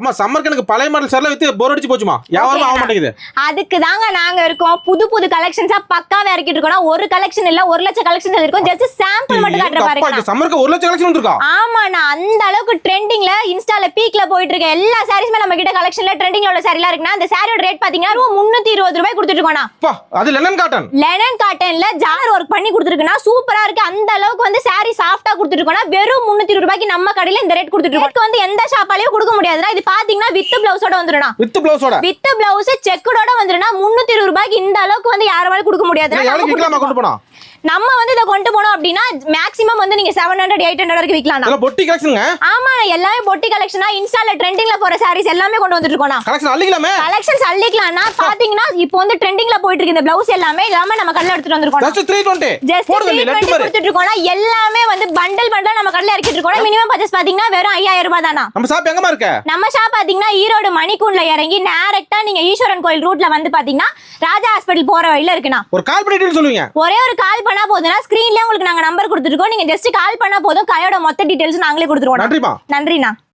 அம்மா சம்மருக்கு எனக்கு பழைய மாடல் சார்ல வித்து போர் அடிச்சு போச்சுமா. வியாபாரம் ஆக மாட்டேங்குது. அதுக்கு தாங்க நாங்க இருக்கோம். புது புது கலெக்ஷன்ஸா பக்காவா இறக்கிட்டு இருக்கோம். ஒரு கலெக்ஷன் இல்ல 1 லட்சம் கலெக்ஷன்ஸ் இருக்கும். ஜஸ்ட் சாம்பிள் மட்டும் காட்ற பாருங்க. சம்மருக்கு 1 லட்சம் கலெக்ஷன் வந்திருக்கா? ஆமாண்ணா, அந்த அளவுக்கு ட்ரெண்டிங்ல இன்ஸ்டால பீக்ல போயிட்டு இருக்க எல்லா சாரீஸ்மே நம்ம கிட்ட கலெக்ஷன்ல ட்ரெண்டிங்ல உள்ள சாரீலாம் இருக்குன்னா அந்த சாரியோட ரேட் பாத்தீங்கன்னா 320 ரூபாய் கொடுத்துட்டு இருக்கோம்னா. அப்பா அது லெனன் காட்டன். லெனன் காட்டன்ல ஜார் ஒர்க் பண்ணி கொடுத்துருக்குன்னா சூப்பரா இருக்கு. அந்த அளவுக்கு வந்து சாரி சாஃப்ட்டா கொடுத்துட்டு இருக்கோம்னா வெறும் 320 ரூபாய்க்கு நம்ம கடையில இந்த ரேட் கொடுத்துட்டு இருக்கோம். வந்து எந்த ஷாப்பாலயும் கொடுக்க முடியாதுன்னா இது பாத்தீங்கன்னா வித் பிளவுஸோட வந்துருனா. வித் பிளவுஸோட வித் பிளவுஸ் செக்கோட வந்துருனா 320 ரூபாய்க்கு இந்த அளவுக்கு வந்து யாராலும் கொடுக்க முடியாதுன்னா எவ்வளவு விக்கலாமா கொண்டு போனா? நம்ம வந்து இத கொண்டு போனோம் அப்படினா மேக்ஸिमम வந்து நீங்க 700 800 வரைக்கும் விக்கலாம். இதெல்லாம் பொட்டி கலெக்ஷன்ங்க. ஆமா, எல்லாமே பொட்டி கலெக்ஷனா இன்ஸ்டால ட்ரெண்டிங்ல போற sarees எல்லாமே கொண்டு வந்துட்டு இருக்கோம்னா. கலெக்ஷன் அள்ளிக்கலாமே. கலெக்ஷன்ஸ் அள்ளிக்கலாம்னா பாத்தீங்கன்னா இப்போ வந்து ட்ரெண்டிங்ல போயிட்டு இருக்கு இந்த ப்ளவுஸ் எல்லாமே நம்ம கடையில எடுத்துட்டு வந்திருக்கோம். ஜஸ்ட் 320. ஜஸ்ட் 320 கொடுத்துட்டு இருக்கோம்னா எல்லாமே வந்து பண்டல் பண்டலா நம்ம கடையில இறக்கிட்டு இருக்கோம். மினிமம் பர்சேஸ் பாத்தீங்கன்னா வெறும் 5000 ரூபாய் தானா. நம்ம ஷாப் எங்கமா இருக்கு? நம்ம ஷாப் பாத்தீங்கன்னா ஈரோடு மணிக்கூண்ட்ல இறங்கி டைரக்ட்டா நீங்க ஈஸ்வரன் கோயில் ரூட்ல வந்து பாத்தீங்கன்னா ராஜா ஹாஸ்பிடல் போற வழியில இருக்குனா. ஒரு கால் பண்ணி டீடைல் சொல்லுவீங்க. ஒரே ஒரு கால் பண்ணா போதுனா ஸ்கிரீன்ல உங்களுக்கு நாங்க நம்பர் கொடுத்துருக்கோம். நீங்க ஜஸ்ட் கால் பண்ணா போதும். கடையோட மொத்த டீடைல்ஸ் நாங்களே கொடுத்துருவோம். நன்றிமா. நன்றிண்ணா.